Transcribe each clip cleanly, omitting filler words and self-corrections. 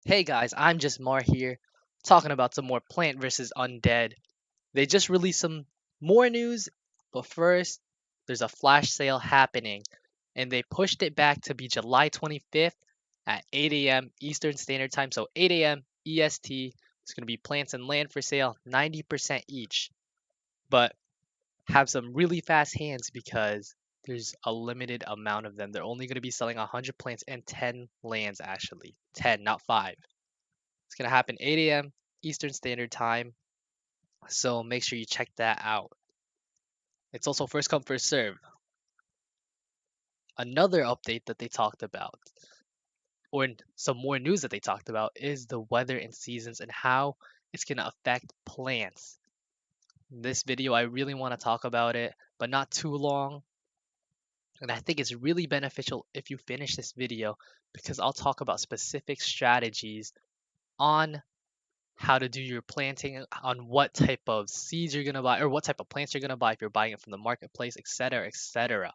Hey guys, I'm just Mar here, talking about some more Plant vs. Undead. They just released some more news, but first, there's a flash sale happening, and they pushed it back to be July 25th at 8 a.m. Eastern Standard Time, so 8 a.m. EST. It's going to be plants and land for sale, 90% each, but have some really fast hands because there's a limited amount of them. They're only going to be selling 100 plants and 10 lands, actually. 10, not 5. It's going to happen 8 a.m. Eastern Standard Time. So make sure you check that out. It's also first come, first serve. Another update that they talked about, or some more news that they talked about, is the weather and seasons and how it's going to affect plants. In this video, I really want to talk about it, but not too long. And I think it's really beneficial if you finish this video because I'll talk about specific strategies on how to do your planting, on what type of seeds you're gonna buy, or what type of plants you're gonna buy if you're buying it from the marketplace, etc., etc.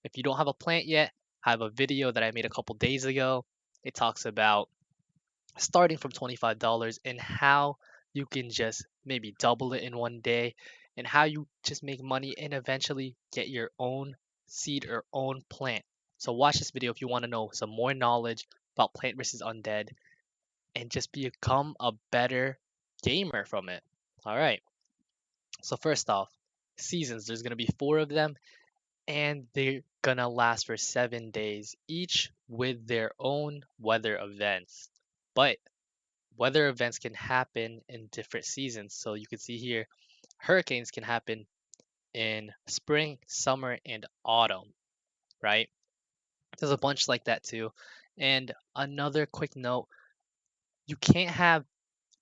If you don't have a plant yet, I have a video that I made a couple days ago. It talks about starting from $25 and how you can just maybe double it in one day and how you just make money and eventually get your own seed or own plant. So watch this video if you want to know some more knowledge about Plant versus Undead and just become a better gamer from it. All right. So first off, seasons. There's gonna be 4 of them, and they're gonna last for 7 days each with their own weather events. But weather events can happen in different seasons. So you can see here, hurricanes can happen in spring, summer, and autumn, right? There's a bunch like that too. And another quick note, you can't have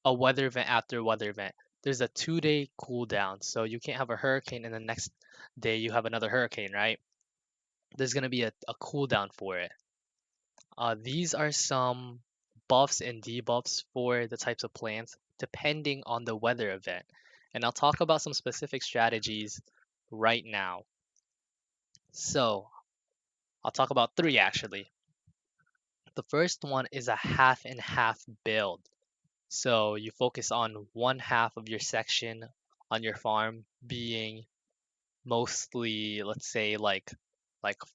a weather event after a weather event. There's a 2 day cooldown, so you can't have a hurricane and the next day you have another hurricane, right? There's gonna be a cooldown for it. These are some buffs and debuffs for the types of plants depending on the weather event. And I'll talk about some specific strategies right now. So I'll talk about 3 actually. The first one is a half and half build. So you focus on one half of your section on your farm being mostly, let's say, like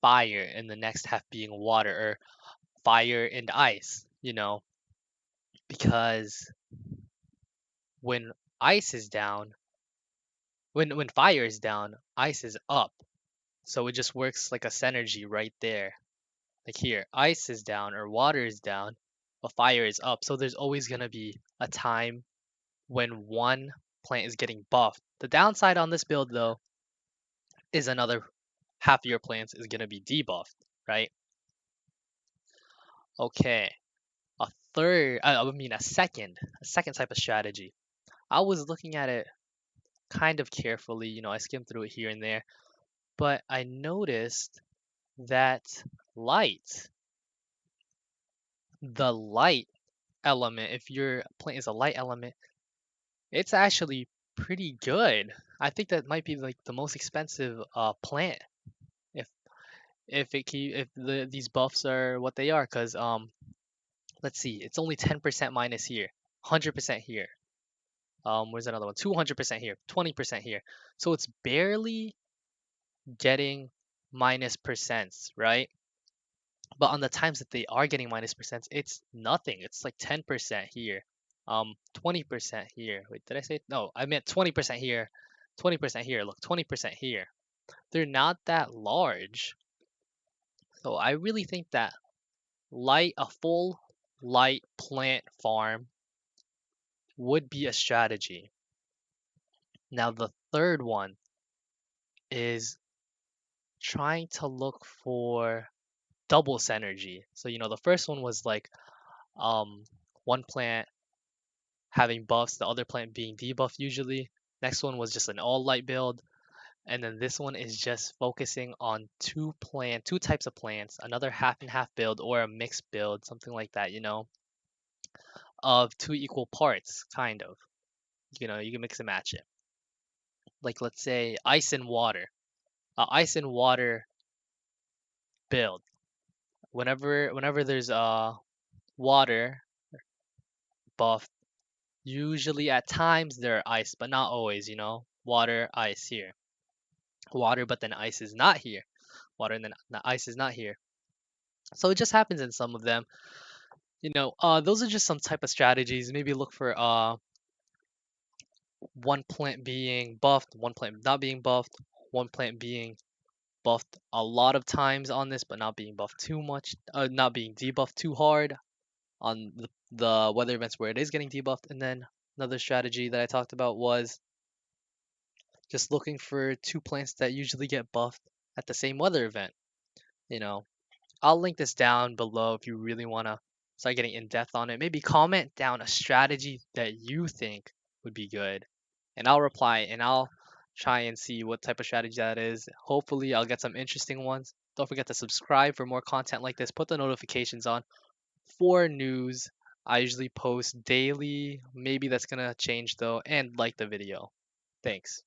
fire, and the next half being water or fire and ice, because when ice is down, when fire is down, ice is up. So it just works like a synergy right there. Like here, ice is down or water is down, but fire is up. So there's always gonna be a time when one plant is getting buffed. The downside on this build though is another half of your plants is gonna be debuffed, right? Okay, a third, I mean a second type of strategy. I was looking at it kind of carefully, I skimmed through it here and there, but I noticed that light, the light element, if your plant is a light element, it's actually pretty good. I think that might be like the most expensive plant if if these buffs are what they are, because let's see, it's only 10% minus here, 100% here. Where's another one? 200% here, 20% here. So it's barely getting minus percents, right? But on the times that they are getting minus percents, it's nothing. It's like 10% here, 20% here. Wait, did I say? No, I meant 20% here, 20% here. Look, 20% here. They're not that large. So I really think that a full light plant farm would be a strategy. Now the third one is trying to look for double synergy. So the first one was like um one plant having buffs, the other plant being debuffed usually. Next one was just an all light build. And then this one is just focusing on two types of plants, another half and half build or a mixed build, something like that, of two equal parts, kind of. You can mix and match it. Like let's say ice and water. Ice and water build. Whenever there's water, buffed. Usually at times they're ice, but not always, Water, ice here. Water, but then ice is not here. Water and then the ice is not here. So it just happens in some of them. Those are just some type of strategies. Maybe look for one plant being buffed, one plant not being buffed, one plant being buffed a lot of times on this, but not being buffed too much, not being debuffed too hard on the weather events where it is getting debuffed. And then another strategy that I talked about was just looking for two plants that usually get buffed at the same weather event. You know, I'll link this down below if you really want to start getting in depth on it. Maybe comment down a strategy that you think would be good, and I'll reply and I'll try and see what type of strategy that is. Hopefully, I'll get some interesting ones. Don't forget to subscribe for more content like this. Put the notifications on for news. I usually post daily. Maybe that's gonna change though, and like the video. Thanks.